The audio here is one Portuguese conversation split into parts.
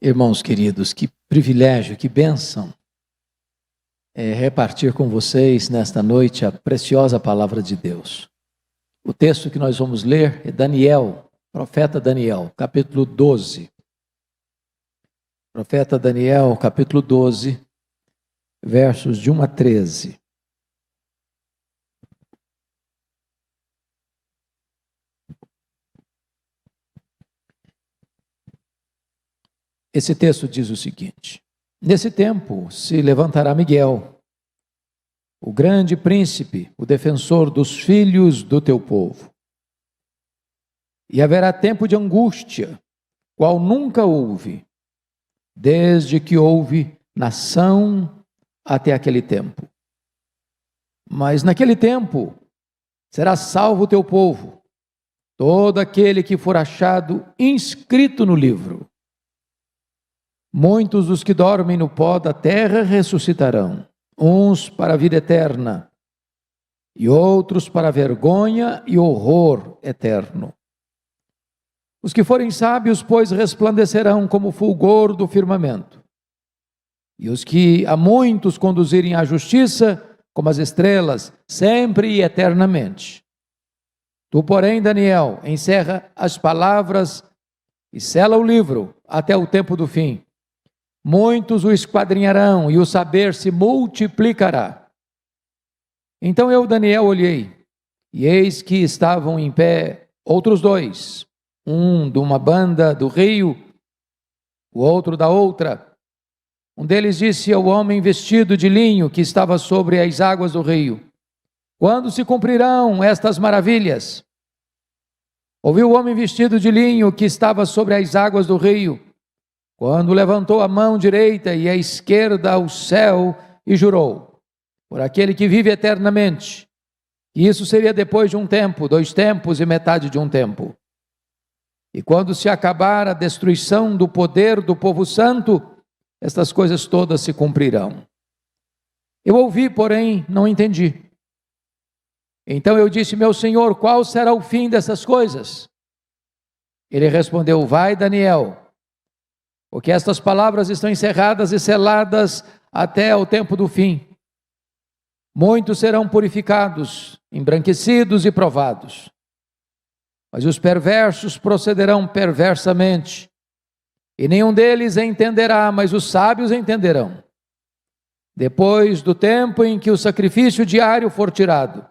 Irmãos queridos, que privilégio, que bênção repartir com vocês nesta noite a preciosa palavra de Deus. O texto que nós vamos ler é Daniel, profeta Daniel, capítulo 12. Profeta Daniel, capítulo 12, versos de 1 a 13. Esse texto diz o seguinte: nesse tempo se levantará Miguel, o grande príncipe, o defensor dos filhos do teu povo. E haverá tempo de angústia, qual nunca houve, desde que houve nação até aquele tempo. Mas naquele tempo será salvo o teu povo, todo aquele que for achado inscrito no livro. Muitos dos que dormem no pó da terra ressuscitarão, uns para a vida eterna, e outros para a vergonha e horror eterno. Os que forem sábios, pois, resplandecerão como o fulgor do firmamento, e os que a muitos conduzirem à justiça, como as estrelas, sempre e eternamente. Tu, porém, Daniel, encerra as palavras e sela o livro até o tempo do fim. Muitos o esquadrinharão e o saber se multiplicará. Então eu, Daniel, olhei, e eis que estavam em pé outros dois, um de uma banda do rio, o outro da outra. Um deles disse ao homem vestido de linho que estava sobre as águas do rio: quando se cumprirão estas maravilhas? Ouviu o homem vestido de linho que estava sobre as águas do rio, quando levantou a mão direita e a esquerda ao céu e jurou, por aquele que vive eternamente, que isso seria depois de um tempo, 2 tempos e metade de um tempo. E quando se acabar a destruição do poder do povo santo, estas coisas todas se cumprirão. Eu ouvi, porém, não entendi. Então eu disse: meu Senhor, qual será o fim dessas coisas? Ele respondeu: vai, Daniel, porque estas palavras estão encerradas e seladas até o tempo do fim. Muitos serão purificados, embranquecidos e provados. Mas os perversos procederão perversamente, e nenhum deles entenderá, mas os sábios entenderão. Depois do tempo em que o sacrifício diário for tirado,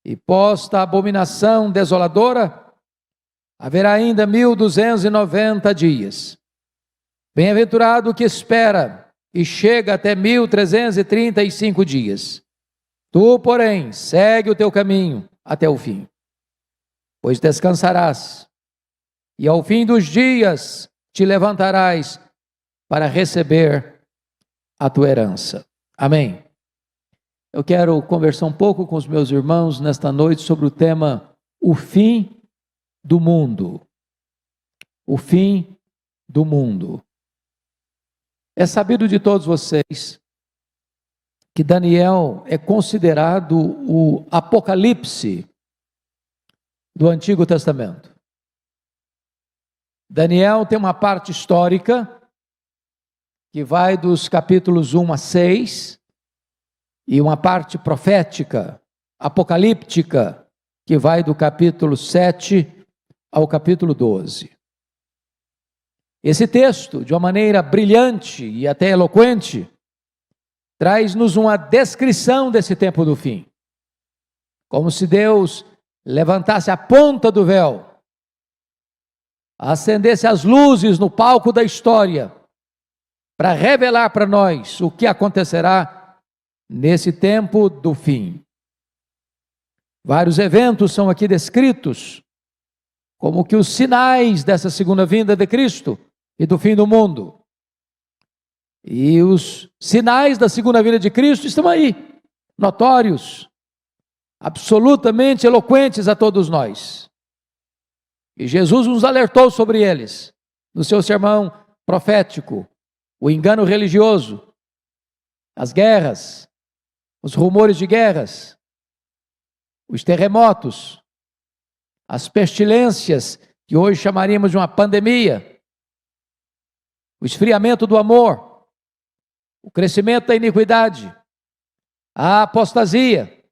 e posta a abominação desoladora, haverá ainda 1290 dias. Bem-aventurado o que espera e chega até 1335 dias. Tu, porém, segue o teu caminho até o fim, pois descansarás, e ao fim dos dias te levantarás para receber a tua herança. Amém. Eu quero conversar um pouco com os meus irmãos nesta noite sobre o tema o fim do mundo. O fim do mundo. É sabido de todos vocês que Daniel é considerado o Apocalipse do Antigo Testamento. Daniel tem uma parte histórica que vai dos capítulos 1 a 6 e uma parte profética, apocalíptica, que vai do capítulo 7 ao capítulo 12. Esse texto, de uma maneira brilhante e até eloquente, traz-nos uma descrição desse tempo do fim. Como se Deus levantasse a ponta do véu, acendesse as luzes no palco da história, para revelar para nós o que acontecerá nesse tempo do fim. Vários eventos são aqui descritos como que os sinais dessa segunda vinda de Cristo e do fim do mundo. E os sinais da segunda vinda de Cristo estão aí, notórios, absolutamente eloquentes a todos nós. E Jesus nos alertou sobre eles, no seu sermão profético: o engano religioso, as guerras, os rumores de guerras, os terremotos, as pestilências, que hoje chamaríamos de uma pandemia, o esfriamento do amor, o crescimento da iniquidade, a apostasia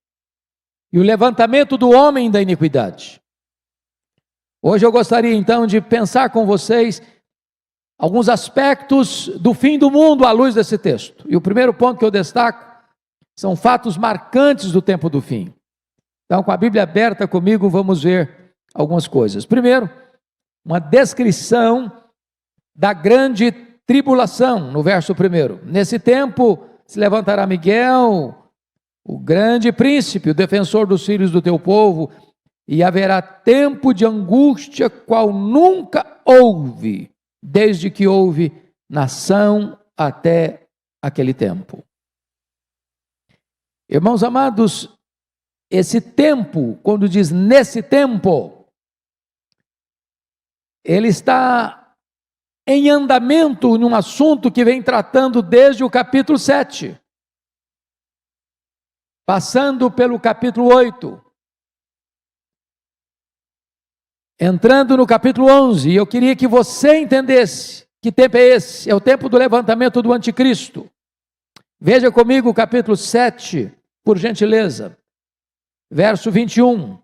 e o levantamento do homem da iniquidade. Hoje eu gostaria então de pensar com vocês alguns aspectos do fim do mundo à luz desse texto. E o primeiro ponto que eu destaco são fatos marcantes do tempo do fim. Então, com a Bíblia aberta comigo, vamos ver algumas coisas. Primeiro, uma descrição da grande tribulação, no verso 1. Nesse tempo se levantará Miguel, o grande príncipe, o defensor dos filhos do teu povo, e haverá tempo de angústia qual nunca houve, desde que houve nação até aquele tempo. Irmãos amados, esse tempo, quando diz nesse tempo, ele está em andamento num assunto que vem tratando desde o capítulo 7, passando pelo capítulo 8, entrando no capítulo 11, e eu queria que você entendesse que tempo é esse. É o tempo do levantamento do anticristo. Veja comigo o capítulo 7, por gentileza, verso 21.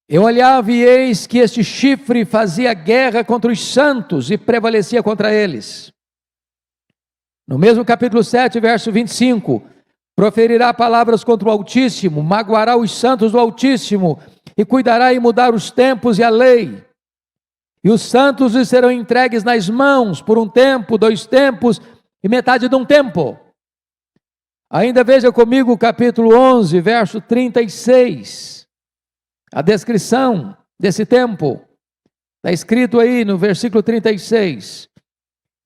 Eu olhava e eis que este chifre fazia guerra contra os santos e prevalecia contra eles. No mesmo capítulo 7, verso 25, proferirá palavras contra o Altíssimo, magoará os santos do Altíssimo, e cuidará em mudar os tempos e a lei. E os santos lhes serão entregues nas mãos por um tempo, 2 tempos e metade de um tempo. Ainda veja comigo o capítulo 11, verso 36. A descrição desse tempo. Está escrito aí no versículo 36.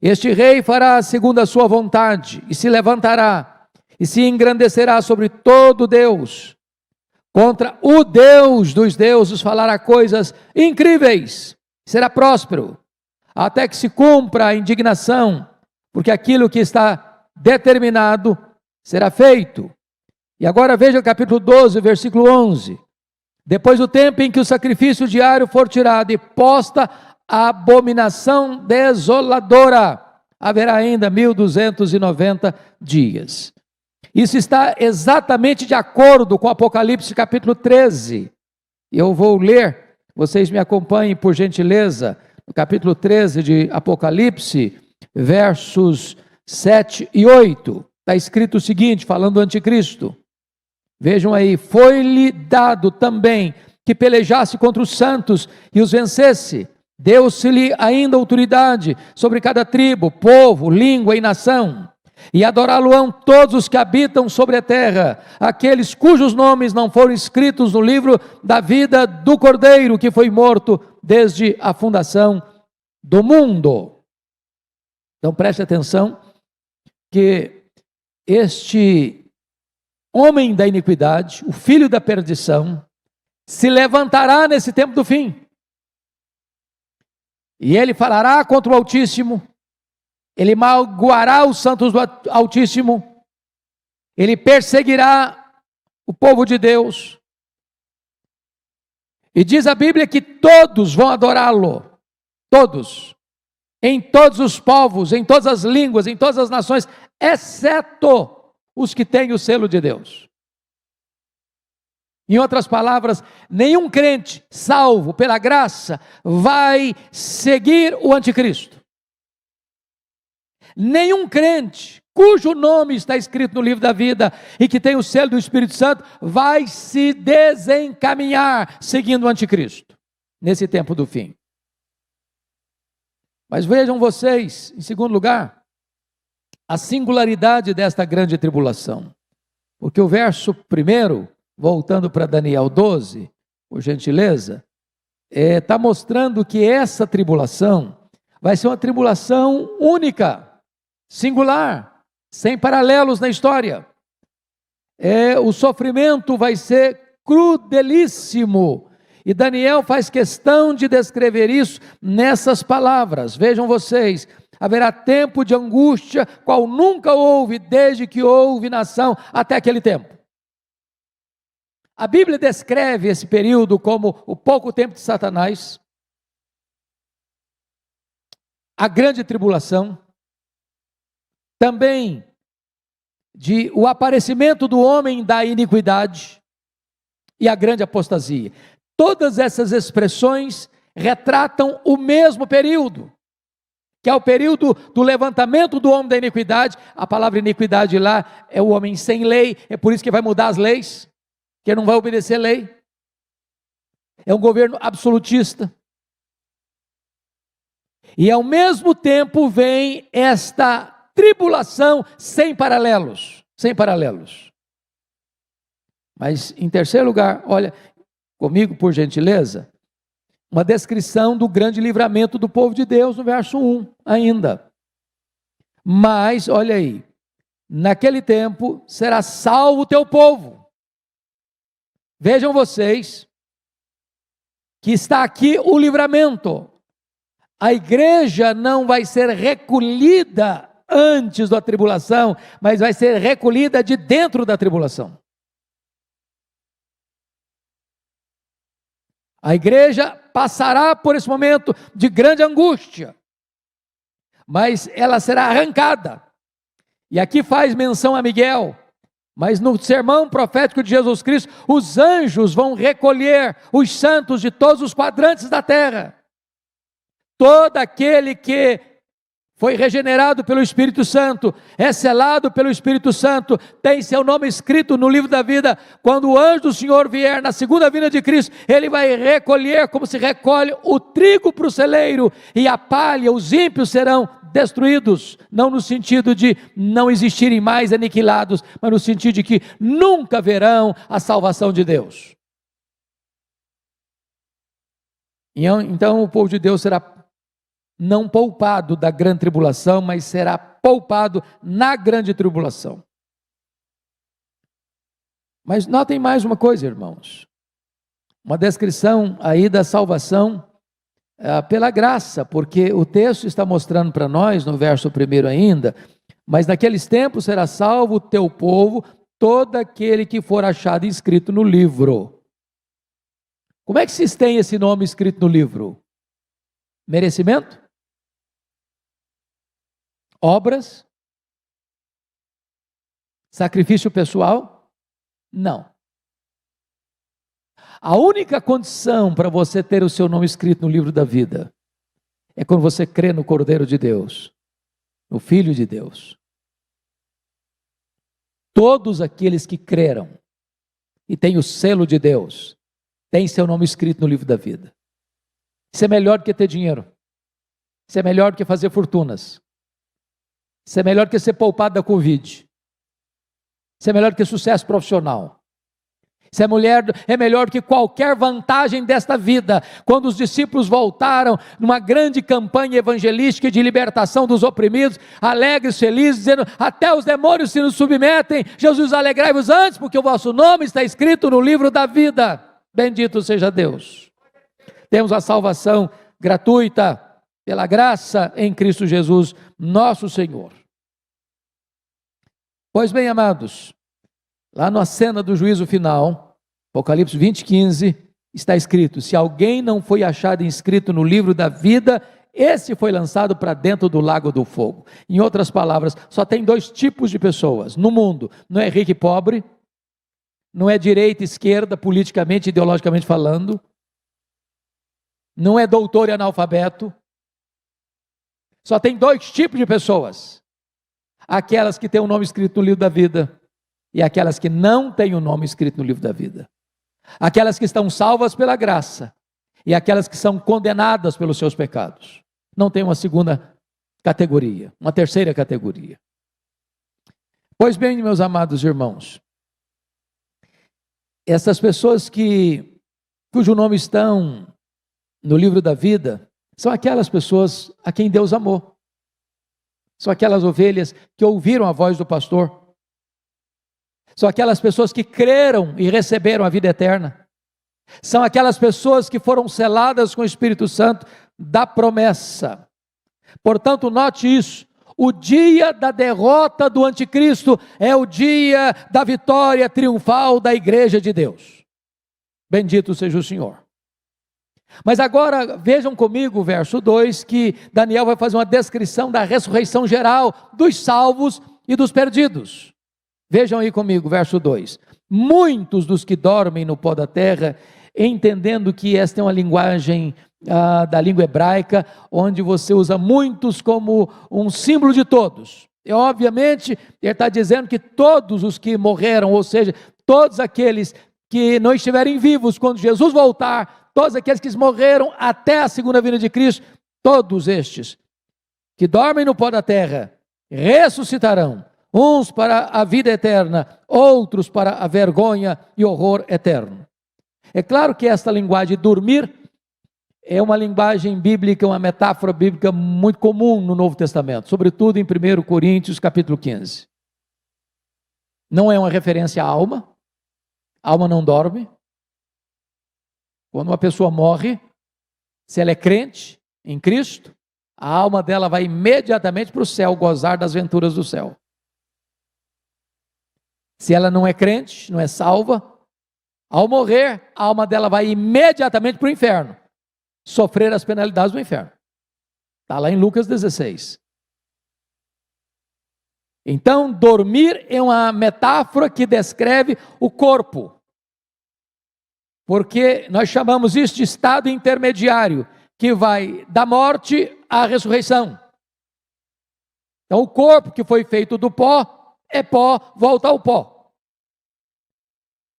Este rei fará segundo a sua vontade, e se levantará, e se engrandecerá sobre todo Deus. Contra o Deus dos deuses falará coisas incríveis, será próspero, até que se cumpra a indignação, porque aquilo que está determinado será feito. E agora veja o capítulo 12, versículo 11. Depois do tempo em que o sacrifício diário for tirado e posta a abominação desoladora, haverá ainda 1290 dias. Isso está exatamente de acordo com Apocalipse capítulo 13. Eu vou ler, vocês me acompanhem por gentileza, no capítulo 13 de Apocalipse, versos 7 e 8. Está escrito o seguinte, falando do anticristo. Vejam aí, foi-lhe dado também que pelejasse contra os santos e os vencesse. Deu-se-lhe ainda autoridade sobre cada tribo, povo, língua e nação. E adorá-lo-ão todos os que habitam sobre a terra, aqueles cujos nomes não foram escritos no livro da vida do Cordeiro, que foi morto desde a fundação do mundo. Então preste atenção que este homem da iniquidade, o filho da perdição, se levantará nesse tempo do fim. E ele falará contra o Altíssimo, ele magoará os santos do Altíssimo, ele perseguirá o povo de Deus. E diz a Bíblia que todos vão adorá-lo, todos, em todos os povos, em todas as línguas, em todas as nações, exceto os que têm o selo de Deus. Em outras palavras, nenhum crente salvo pela graça vai seguir o anticristo. Nenhum crente cujo nome está escrito no livro da vida e que tem o selo do Espírito Santo vai se desencaminhar seguindo o anticristo nesse tempo do fim. Mas vejam vocês, em segundo lugar, a singularidade desta grande tribulação. Porque o verso 1, voltando para Daniel 12, por gentileza, está mostrando que essa tribulação vai ser uma tribulação única, singular, sem paralelos na história. O sofrimento vai ser crudelíssimo. E Daniel faz questão de descrever isso nessas palavras. Vejam vocês, haverá tempo de angústia, qual nunca houve, desde que houve nação até aquele tempo. A Bíblia descreve esse período como o pouco tempo de Satanás, a grande tribulação, também de o aparecimento do homem da iniquidade e a grande apostasia. Todas essas expressões retratam o mesmo período, que é o período do levantamento do homem da iniquidade. A palavra iniquidade lá é o homem sem lei, é por isso que vai mudar as leis, que não vai obedecer lei. É um governo absolutista. E ao mesmo tempo vem esta tribulação sem paralelos, sem paralelos. Mas em terceiro lugar, olha comigo por gentileza, uma descrição do grande livramento do povo de Deus no verso 1 ainda. Mas, olha aí, naquele tempo será salvo o teu povo. Vejam vocês que está aqui o livramento. A igreja não vai ser recolhida antes da tribulação, mas vai ser recolhida de dentro da tribulação. A igreja passará por esse momento de grande angústia, mas ela será arrancada. E aqui faz menção a Miguel, mas no sermão profético de Jesus Cristo, os anjos vão recolher os santos de todos os quadrantes da terra. Todo aquele que foi regenerado pelo Espírito Santo, é selado pelo Espírito Santo, tem seu nome escrito no livro da vida. Quando o anjo do Senhor vier na segunda vinda de Cristo, ele vai recolher como se recolhe o trigo para o celeiro, e a palha, os ímpios serão destruídos, não no sentido de não existirem mais, aniquilados, mas no sentido de que nunca verão a salvação de Deus. Então o povo de Deus será não poupado da grande tribulação, mas será poupado na grande tribulação. Mas notem mais uma coisa, irmãos, uma descrição aí da salvação pela graça, porque o texto está mostrando para nós, no verso 1 ainda, mas naqueles tempos será salvo o teu povo, todo aquele que for achado inscrito no livro. Como é que se tem esse nome escrito no livro? Merecimento? Obras? Sacrifício pessoal? Não. A única condição para você ter o seu nome escrito no livro da vida é quando você crê no Cordeiro de Deus, no Filho de Deus. Todos aqueles que creram e têm o selo de Deus, têm seu nome escrito no livro da vida. Isso é melhor do que ter dinheiro. Isso é melhor do que fazer fortunas. Isso é melhor do que ser poupado da Covid. Isso é melhor do que sucesso profissional. Isso é melhor do que qualquer vantagem desta vida. Quando os discípulos voltaram numa grande campanha evangelística de libertação dos oprimidos, alegres, felizes, dizendo: até os demônios se nos submetem, Jesus, alegrai-vos antes, porque o vosso nome está escrito no livro da vida. Bendito seja Deus. Temos a salvação gratuita pela graça em Cristo Jesus, nosso Senhor. Pois bem, amados, lá na cena do juízo final, Apocalipse 20:15, está escrito: se alguém não foi achado inscrito no livro da vida, esse foi lançado para dentro do lago do fogo. Em outras palavras, só tem dois tipos de pessoas no mundo: não é rico e pobre, não é direita e esquerda, politicamente, ideologicamente falando, não é doutor e analfabeto. Só tem dois tipos de pessoas: aquelas que têm o nome escrito no livro da vida e aquelas que não têm o nome escrito no livro da vida. Aquelas que estão salvas pela graça e aquelas que são condenadas pelos seus pecados. Não tem uma segunda categoria, uma terceira categoria. Pois bem, meus amados irmãos, essas pessoas cujo nome estão no livro da vida são aquelas pessoas a quem Deus amou. São aquelas ovelhas que ouviram a voz do pastor. São aquelas pessoas que creram e receberam a vida eterna. São aquelas pessoas que foram seladas com o Espírito Santo da promessa. Portanto, note isso: o dia da derrota do anticristo é o dia da vitória triunfal da igreja de Deus. Bendito seja o Senhor. Mas agora vejam comigo o verso 2, que Daniel vai fazer uma descrição da ressurreição geral dos salvos e dos perdidos. Vejam aí comigo o verso 2. Muitos dos que dormem no pó da terra, entendendo que esta é uma linguagem da língua hebraica, onde você usa muitos como um símbolo de todos. E obviamente ele está dizendo que todos os que morreram, ou seja, todos aqueles que não estiverem vivos quando Jesus voltar, todos aqueles que morreram até a segunda vinda de Cristo, todos estes que dormem no pó da terra, ressuscitarão, uns para a vida eterna, outros para a vergonha e horror eterno. É claro que esta linguagem de dormir é uma linguagem bíblica, uma metáfora bíblica muito comum no Novo Testamento, sobretudo em 1 Coríntios capítulo 15. Não é uma referência à alma, a alma não dorme. Quando uma pessoa morre, se ela é crente em Cristo, a alma dela vai imediatamente para o céu, gozar das venturas do céu. Se ela não é crente, não é salva, ao morrer, a alma dela vai imediatamente para o inferno, sofrer as penalidades do inferno. Está lá em Lucas 16. Então, dormir é uma metáfora que descreve o corpo, porque nós chamamos isso de estado intermediário, que vai da morte à ressurreição. Então, o corpo que foi feito do pó, é pó, volta ao pó.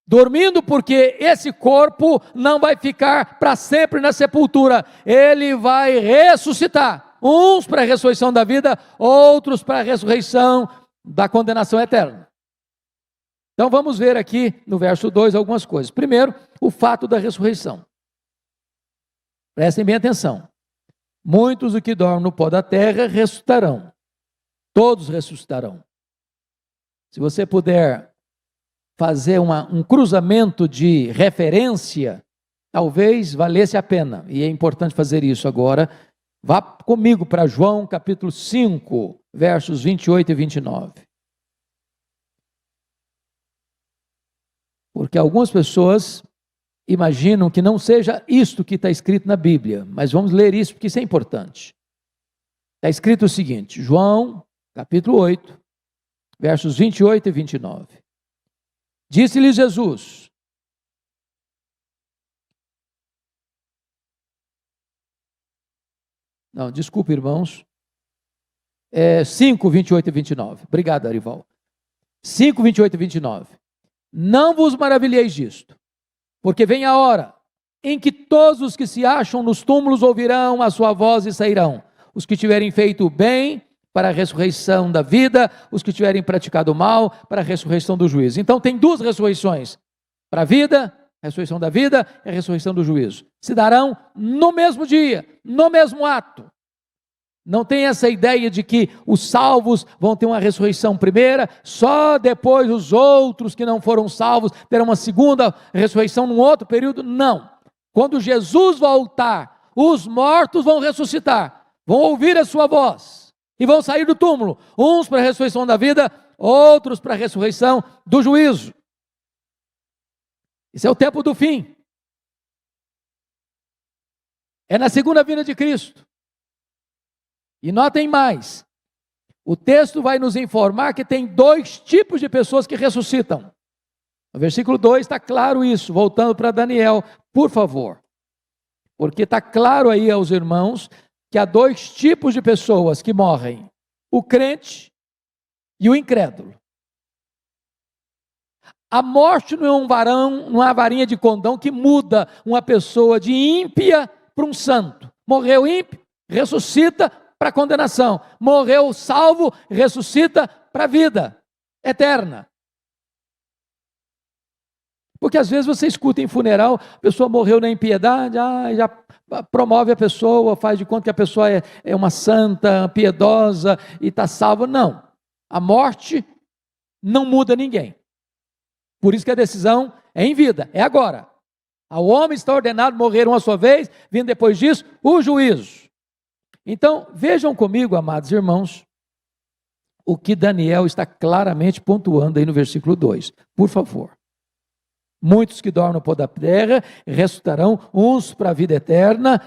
Dormindo porque esse corpo não vai ficar para sempre na sepultura, ele vai ressuscitar, uns para a ressurreição da vida, outros para a ressurreição da condenação eterna. Então vamos ver aqui no verso 2 algumas coisas. Primeiro, o fato da ressurreição. Prestem bem atenção. Muitos do que dormem no pó da terra ressuscitarão. Todos ressuscitarão. Se você puder fazer um cruzamento de referência, talvez valesse a pena, e é importante fazer isso agora. Vá comigo para João capítulo 5, versos 28 e 29. Porque algumas pessoas imaginam que não seja isto que está escrito na Bíblia, mas vamos ler isso porque isso é importante. Está escrito o seguinte, João capítulo 8, versos 28 e 29. Disse-lhe Jesus: não, desculpe, irmãos. 5, 28 e 29. Obrigado, Arival. 5, 28 e 29. Não vos maravilheis disto, porque vem a hora em que todos os que se acham nos túmulos ouvirão a sua voz e sairão. Os que tiverem feito o bem, para a ressurreição da vida, os que tiverem praticado o mal, para a ressurreição do juízo. Então tem duas ressurreições, para a vida, a ressurreição da vida e a ressurreição do juízo. Se darão no mesmo dia, no mesmo ato. Não tem essa ideia de que os salvos vão ter uma ressurreição primeira, só depois os outros que não foram salvos terão uma segunda ressurreição num outro período. Não. Quando Jesus voltar, os mortos vão ressuscitar, vão ouvir a sua voz e vão sair do túmulo, uns para a ressurreição da vida, outros para a ressurreição do juízo. Esse é o tempo do fim. É na segunda vinda de Cristo. E notem mais, o texto vai nos informar que tem dois tipos de pessoas que ressuscitam. No versículo 2 está claro isso, voltando para Daniel, por favor. Porque está claro aí aos irmãos que há dois tipos de pessoas que morrem, o crente e o incrédulo. A morte não é um varão, não é uma varinha de condão que muda uma pessoa de ímpia para um santo. Morreu ímpio, ressuscita para a condenação. Morreu salvo, ressuscita para a vida eterna. Porque às vezes você escuta em funeral, a pessoa morreu na impiedade, já promove a pessoa, faz de conta que a pessoa é uma santa, piedosa e está salva. Não, a morte não muda ninguém. Por isso que a decisão é em vida, é agora. Ao homem está ordenado morrer uma só vez, vindo depois disso o juízo. Então, vejam comigo, amados irmãos, o que Daniel está claramente pontuando aí no versículo 2. Por favor. Muitos que dormem no pó da terra ressuscitarão, uns para a vida eterna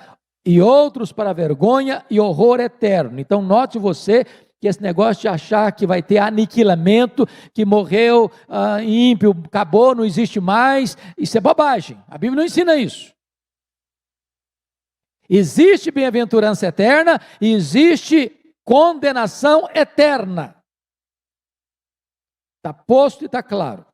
e outros para a vergonha e horror eterno. Então note você que esse negócio de achar que vai ter aniquilamento, que morreu ímpio, acabou, não existe mais, isso é bobagem. A Bíblia não ensina isso. Existe bem-aventurança eterna e existe condenação eterna. Está posto e está claro.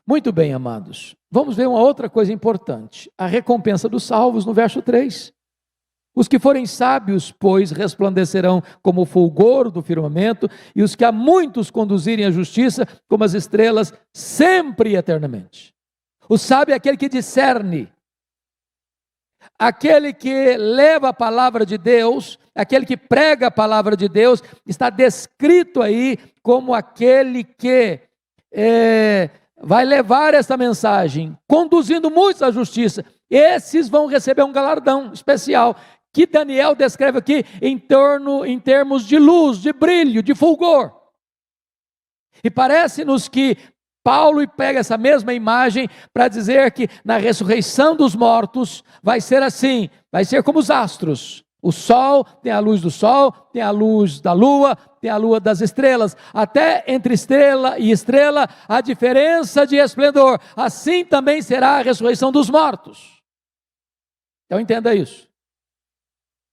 Muito bem, amados. Vamos ver uma outra coisa importante. A recompensa dos salvos no verso 3. Os que forem sábios, pois, resplandecerão como o fulgor do firmamento, e os que a muitos conduzirem à justiça, como as estrelas, sempre e eternamente. O sábio é aquele que discerne, aquele que leva a palavra de Deus, aquele que prega a palavra de Deus, está descrito aí como aquele que vai levar essa mensagem, conduzindo muitos à justiça. Esses vão receber um galardão especial, que Daniel descreve aqui em termos de luz, de brilho, de fulgor. E parece-nos que Paulo pega essa mesma imagem para dizer que na ressurreição dos mortos vai ser assim, vai ser como os astros. O sol tem a luz do sol, tem a luz da lua, tem a lua das estrelas. Até entre estrela e estrela há diferença de esplendor. Assim também será a ressurreição dos mortos. Então entenda isso.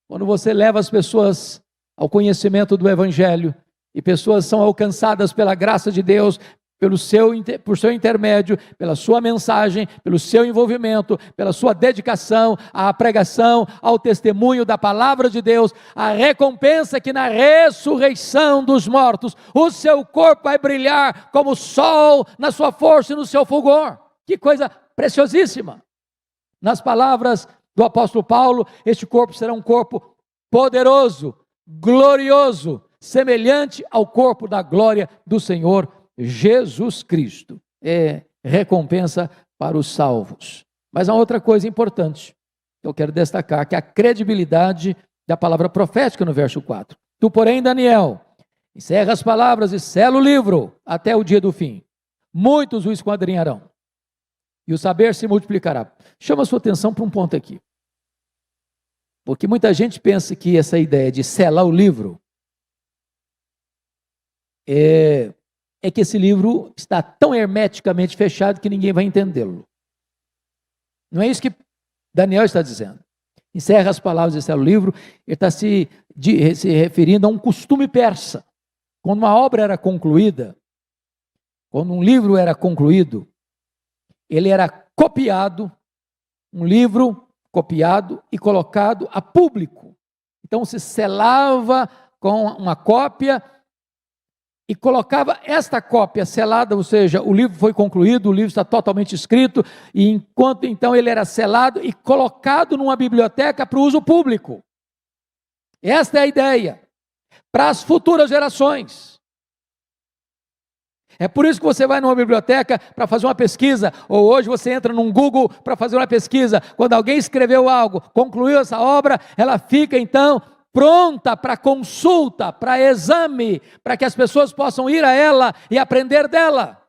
Quando você leva as pessoas ao conhecimento do Evangelho, e pessoas são alcançadas pela graça de Deus, por seu intermédio, pela sua mensagem, pelo seu envolvimento, pela sua dedicação à pregação, ao testemunho da palavra de Deus, a recompensa que na ressurreição dos mortos, o seu corpo vai brilhar como o sol na sua força e no seu fulgor. Que coisa preciosíssima! Nas palavras do apóstolo Paulo, este corpo será um corpo poderoso, glorioso, semelhante ao corpo da glória do Senhor Jesus Cristo. É recompensa para os salvos. Mas há outra coisa importante que eu quero destacar, que é a credibilidade da palavra profética no verso 4. Tu, porém, Daniel, encerra as palavras e sela o livro até o dia do fim. Muitos o esquadrinharão e o saber se multiplicará. Chama a sua atenção para um ponto aqui. Porque muita gente pensa que essa ideia de selar o livro é que esse livro está tão hermeticamente fechado que ninguém vai entendê-lo. Não é isso que Daniel está dizendo. Encerra as palavras e sela o livro, ele está se referindo a um costume persa. Quando uma obra era concluída, quando um livro era concluído, ele era copiado, um livro copiado e colocado a público. Então se selava com uma cópia e colocava esta cópia selada, ou seja, o livro foi concluído, o livro está totalmente escrito, e enquanto então ele era selado e colocado numa biblioteca para o uso público. Esta é a ideia, para as futuras gerações. É por isso que você vai numa biblioteca para fazer uma pesquisa, ou hoje você entra num Google para fazer uma pesquisa. Quando alguém escreveu algo, concluiu essa obra, ela fica então pronta para consulta, para exame, para que as pessoas possam ir a ela e aprender dela.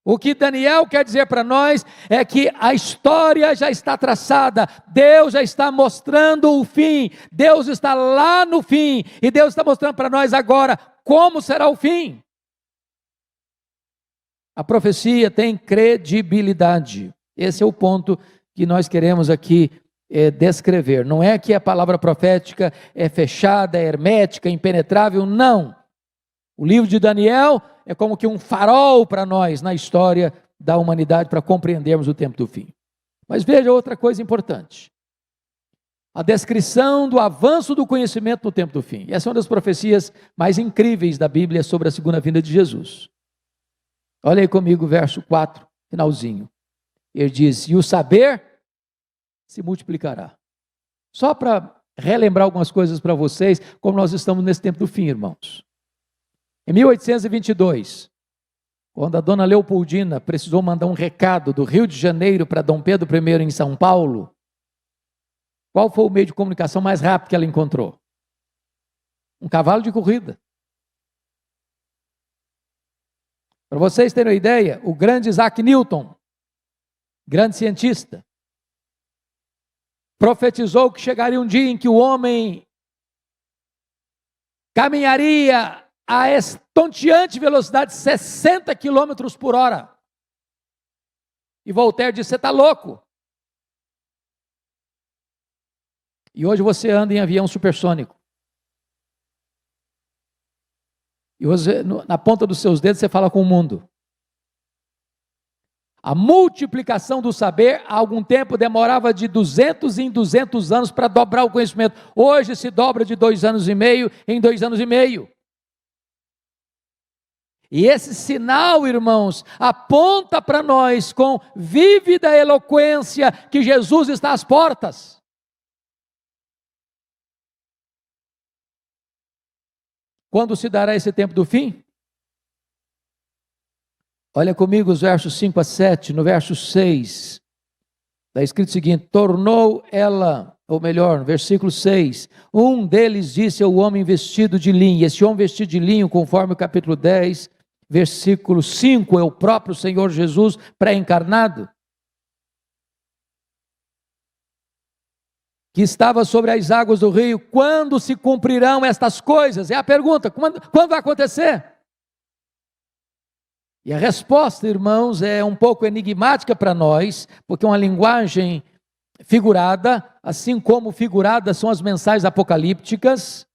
O que Daniel quer dizer para nós é que a história já está traçada, Deus já está mostrando o fim, Deus está lá no fim, e Deus está mostrando para nós agora como será o fim. A profecia tem credibilidade. Esse é o ponto que nós queremos aqui descrever. Não é que a palavra profética é fechada, é hermética, impenetrável, não. O livro de Daniel é como que um farol para nós na história da humanidade, para compreendermos o tempo do fim. Mas veja outra coisa importante. A descrição do avanço do conhecimento no tempo do fim. Essa é uma das profecias mais incríveis da Bíblia sobre a segunda vinda de Jesus. Olha aí comigo o verso 4, finalzinho. Ele diz, e o saber se multiplicará. Só para relembrar algumas coisas para vocês, como nós estamos nesse tempo do fim, irmãos. Em 1822, quando a dona Leopoldina precisou mandar um recado do Rio de Janeiro para Dom Pedro I em São Paulo, qual foi o meio de comunicação mais rápido que ela encontrou? Um cavalo de corrida. Para vocês terem uma ideia, o grande Isaac Newton, grande cientista, profetizou que chegaria um dia em que o homem caminharia a estonteante velocidade de 60 quilômetros por hora. E Voltaire disse: você está louco. E hoje você anda em avião supersônico. E hoje, na ponta dos seus dedos, você fala com o mundo. A multiplicação do saber, há algum tempo, demorava de 200 em 200 anos para dobrar o conhecimento. Hoje se dobra de 2 anos e meio em 2 anos e meio. E esse sinal, irmãos, aponta para nós com vívida eloquência que Jesus está às portas. Quando se dará esse tempo do fim? Olha comigo os versos 5 a 7, no verso 6, está escrito o seguinte: tornou ela, ou melhor, no versículo 6, um deles disse ao homem vestido de linho, esse homem vestido de linho, conforme o capítulo 10, versículo 5, é o próprio Senhor Jesus pré-encarnado, que estava sobre as águas do rio. Quando se cumprirão estas coisas? É a pergunta, quando vai acontecer? E a resposta, irmãos, é um pouco enigmática para nós, porque é uma linguagem figurada, assim como figuradas são as mensagens apocalípticas.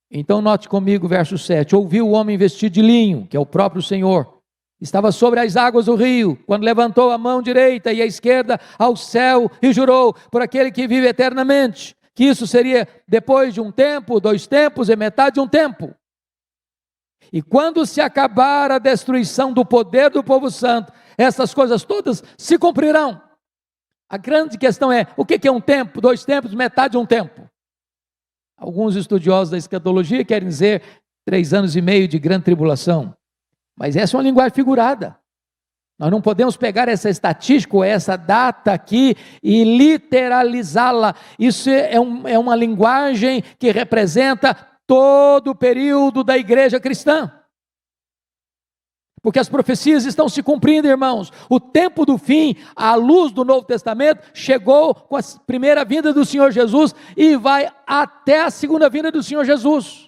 Então note comigo o verso 7, ouviu o homem vestido de linho, que é o próprio Senhor, estava sobre as águas do rio, quando levantou a mão direita e a esquerda ao céu e jurou por aquele que vive eternamente, que isso seria depois de um tempo, 2 tempos e metade de um tempo. E quando se acabar a destruição do poder do povo santo, essas coisas todas se cumprirão. A grande questão é, o que é um tempo, 2 tempos, metade de um tempo? Alguns estudiosos da escatologia querem dizer 3 anos e meio de grande tribulação. Mas essa é uma linguagem figurada. Nós não podemos pegar essa estatística, ou essa data aqui, e literalizá-la. Isso é uma linguagem que representa todo o período da igreja cristã. Porque as profecias estão se cumprindo, irmãos. O tempo do fim, à luz do Novo Testamento, chegou com a primeira vinda do Senhor Jesus e vai até a segunda vinda do Senhor Jesus.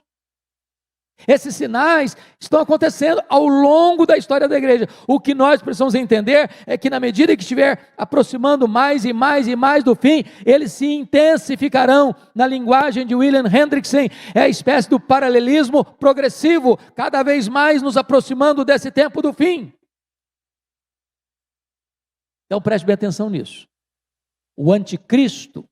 Esses sinais estão acontecendo ao longo da história da igreja. O que nós precisamos entender é que na medida que estiver aproximando mais e mais e mais do fim, eles se intensificarão. Na linguagem de William Hendrickson, é a espécie do paralelismo progressivo, cada vez mais nos aproximando desse tempo do fim. Então preste bem atenção nisso. O anticristo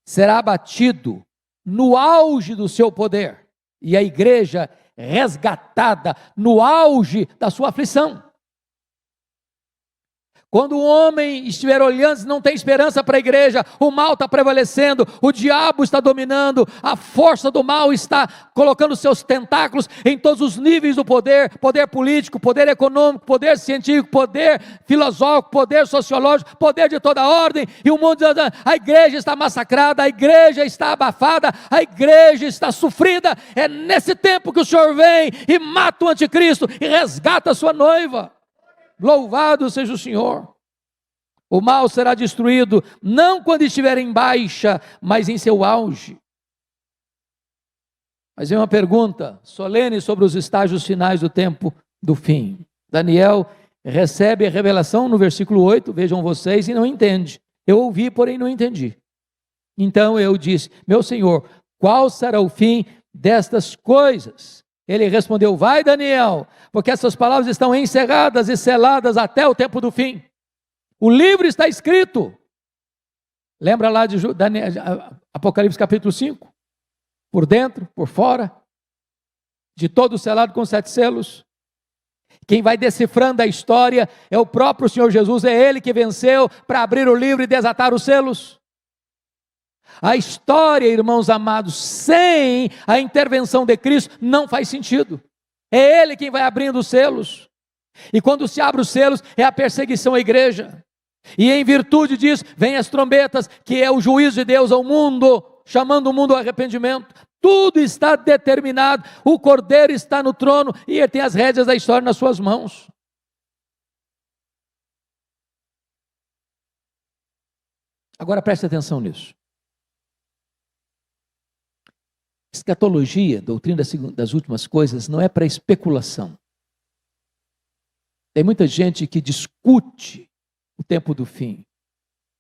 será abatido no auge do seu poder. E a igreja resgatada no auge da sua aflição. Quando o homem estiver olhando, não tem esperança para a igreja, o mal está prevalecendo, o diabo está dominando, a força do mal está colocando seus tentáculos em todos os níveis do poder, poder político, poder econômico, poder científico, poder filosófico, poder sociológico, poder de toda ordem, e o mundo diz, a igreja está massacrada, a igreja está abafada, a igreja está sofrida. É nesse tempo que o Senhor vem e mata o anticristo e resgata a sua noiva. Louvado seja o Senhor. O mal será destruído, não quando estiver em baixa, mas em seu auge. Mas é uma pergunta solene sobre os estágios finais do tempo do fim. Daniel recebe a revelação no versículo 8, vejam vocês, e não entende. Eu ouvi, porém não entendi. Então eu disse, meu Senhor, qual será o fim destas coisas? Ele respondeu, vai Daniel, porque essas palavras estão encerradas e seladas até o tempo do fim. O livro está escrito. Lembra lá de Apocalipse capítulo 5? Por dentro, por fora, de todo selado com 7 selos. Quem vai decifrando a história é o próprio Senhor Jesus, é Ele que venceu para abrir o livro e desatar os selos. A história, irmãos amados, sem a intervenção de Cristo, não faz sentido. É Ele quem vai abrindo os selos. E quando se abre os selos, é a perseguição à igreja. E em virtude disso, vem as trombetas, que é o juízo de Deus ao mundo, chamando o mundo ao arrependimento. Tudo está determinado, o Cordeiro está no trono e ele tem as rédeas da história nas suas mãos. Agora preste atenção nisso. Escatologia, doutrina das últimas coisas, não é para especulação. Tem muita gente que discute o tempo do fim,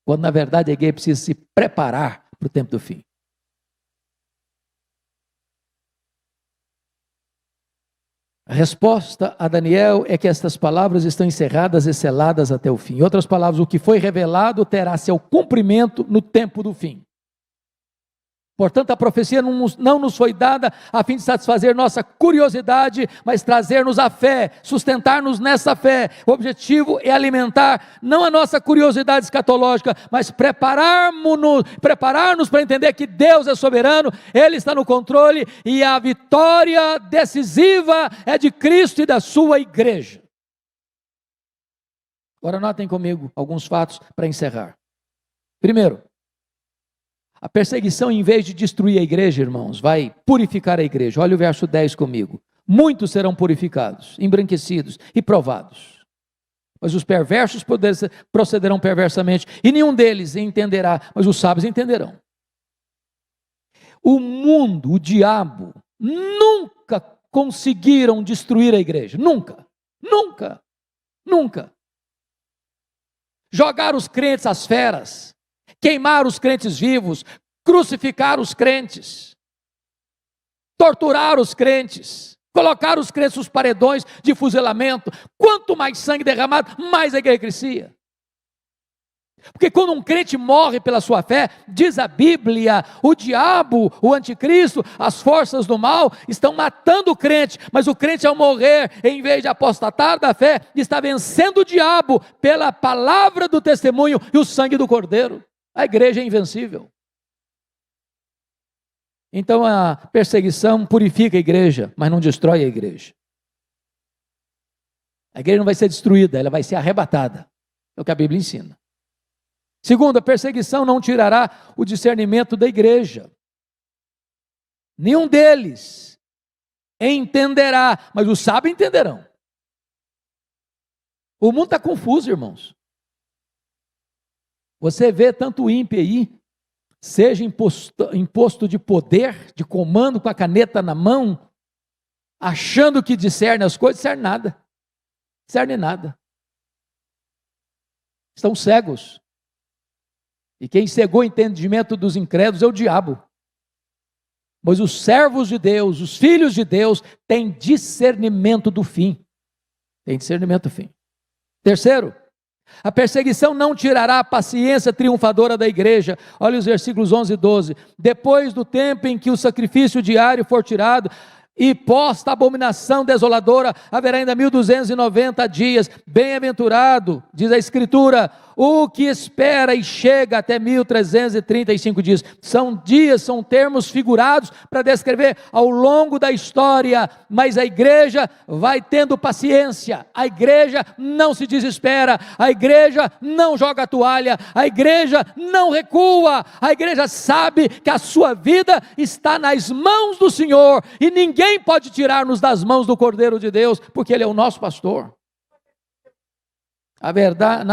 quando na verdade a igreja precisa se preparar para o tempo do fim. A resposta a Daniel é que estas palavras estão encerradas e seladas até o fim. Em outras palavras, o que foi revelado terá seu cumprimento no tempo do fim. Portanto, a profecia não nos foi dada a fim de satisfazer nossa curiosidade, mas trazer-nos a fé, sustentar-nos nessa fé. O objetivo é alimentar não a nossa curiosidade escatológica, mas preparar-nos para entender que Deus é soberano, Ele está no controle e a vitória decisiva é de Cristo e da sua igreja. Agora notem comigo alguns fatos para encerrar. Primeiro, a perseguição, em vez de destruir a igreja, irmãos, vai purificar a igreja. Olha o verso 10 comigo. Muitos serão purificados, embranquecidos e provados. Mas os perversos procederão perversamente, e nenhum deles entenderá, mas os sábios entenderão. O mundo, o diabo, nunca conseguiram destruir a igreja. Nunca, nunca, nunca. Jogar os crentes às feras, queimar os crentes vivos, crucificar os crentes, torturar os crentes, colocar os crentes nos paredões de fuzilamento. Quanto mais sangue derramado, mais a igreja crescia. Porque quando um crente morre pela sua fé, diz a Bíblia, o diabo, o anticristo, as forças do mal estão matando o crente, mas o crente ao morrer, em vez de apostatar da fé, está vencendo o diabo pela palavra do testemunho e o sangue do Cordeiro. A igreja é invencível. Então a perseguição purifica a igreja, mas não destrói a igreja. A igreja não vai ser destruída, ela vai ser arrebatada. É o que a Bíblia ensina. Segundo, a perseguição não tirará o discernimento da igreja. Nenhum deles entenderá, mas os sábios entenderão. O mundo está confuso, irmãos. Você vê tanto ímpio aí, seja imposto de poder, de comando, com a caneta na mão, achando que discerne as coisas, discerne nada. Discerne nada. Estão cegos. E quem cegou o entendimento dos incrédulos é o diabo. Mas os servos de Deus, os filhos de Deus, têm discernimento do fim. Tem discernimento do fim. Terceiro, a perseguição não tirará a paciência triunfadora da igreja. Olha os versículos 11 e 12. Depois do tempo em que o sacrifício diário for tirado e posta a abominação desoladora, haverá ainda 1290 dias. Bem-aventurado, diz a Escritura, o que espera e chega até 1335 dias. São dias, são termos figurados para descrever ao longo da história, mas a igreja vai tendo paciência, a igreja não se desespera, a igreja não joga a toalha, a igreja não recua, a igreja sabe que a sua vida está nas mãos do Senhor, e ninguém pode tirar-nos das mãos do Cordeiro de Deus, porque Ele é o nosso pastor.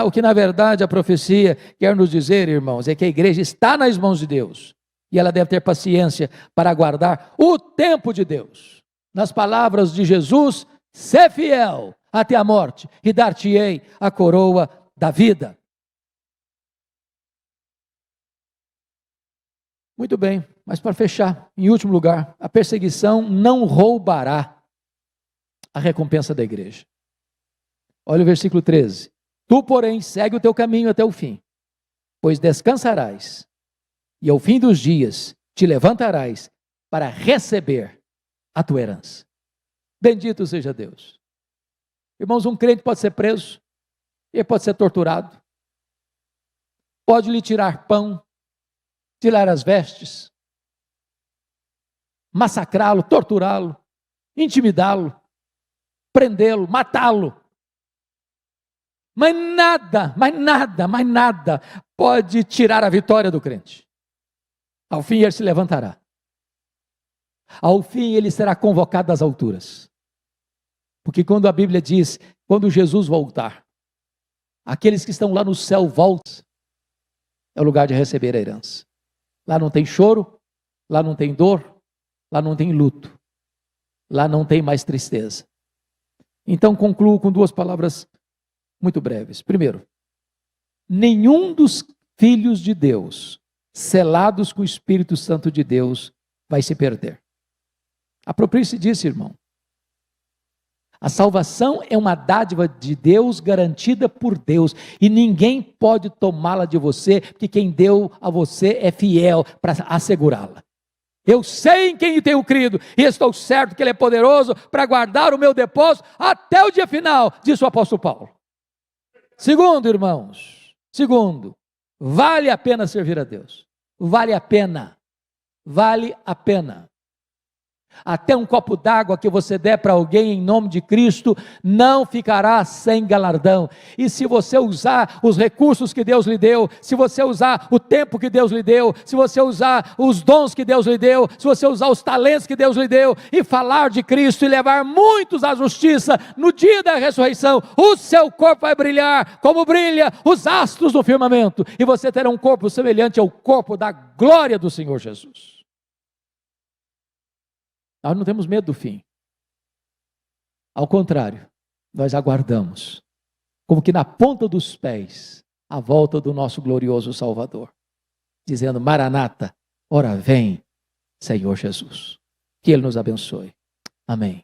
O que na verdade a profecia quer nos dizer, irmãos, é que a igreja está nas mãos de Deus, e ela deve ter paciência para aguardar o tempo de Deus. Nas palavras de Jesus, sê fiel até a morte, e dar-te-ei a coroa da vida. Muito bem, mas para fechar, em último lugar, a perseguição não roubará a recompensa da igreja. Olha o versículo 13. Tu, porém, segue o teu caminho até o fim, pois descansarás, e ao fim dos dias te levantarás para receber a tua herança. Bendito seja Deus. Irmãos, um crente pode ser preso, ele pode ser torturado, pode lhe tirar pão, tirar as vestes, massacrá-lo, torturá-lo, intimidá-lo, prendê-lo, matá-lo. Mas nada pode tirar a vitória do crente. Ao fim ele se levantará. Ao fim ele será convocado das alturas. Porque quando a Bíblia diz, quando Jesus voltar, aqueles que estão lá no céu voltam, é o lugar de receber a herança. Lá não tem choro, lá não tem dor, lá não tem luto, lá não tem mais tristeza. Então concluo com duas palavras muito breves. Primeiro, nenhum dos filhos de Deus, selados com o Espírito Santo de Deus, vai se perder. Aproprie-se disso, irmão. A salvação é uma dádiva de Deus, garantida por Deus, e ninguém pode tomá-la de você, porque quem deu a você é fiel para assegurá-la. Eu sei em quem tenho crido, e estou certo que Ele é poderoso para guardar o meu depósito até o dia final, disse o apóstolo Paulo. Segundo, irmãos, vale a pena servir a Deus. Vale a pena. Vale a pena. Até um copo d'água que você der para alguém em nome de Cristo, não ficará sem galardão. E se você usar os recursos que Deus lhe deu, se você usar o tempo que Deus lhe deu, se você usar os dons que Deus lhe deu, se você usar os talentos que Deus lhe deu, e falar de Cristo e levar muitos à justiça, no dia da ressurreição, o seu corpo vai brilhar, como brilha os astros do firmamento, e você terá um corpo semelhante ao corpo da glória do Senhor Jesus. Nós não temos medo do fim. Ao contrário, nós aguardamos, como que na ponta dos pés, a volta do nosso glorioso Salvador, dizendo: Maranata, ora vem, Senhor Jesus. Que Ele nos abençoe. Amém.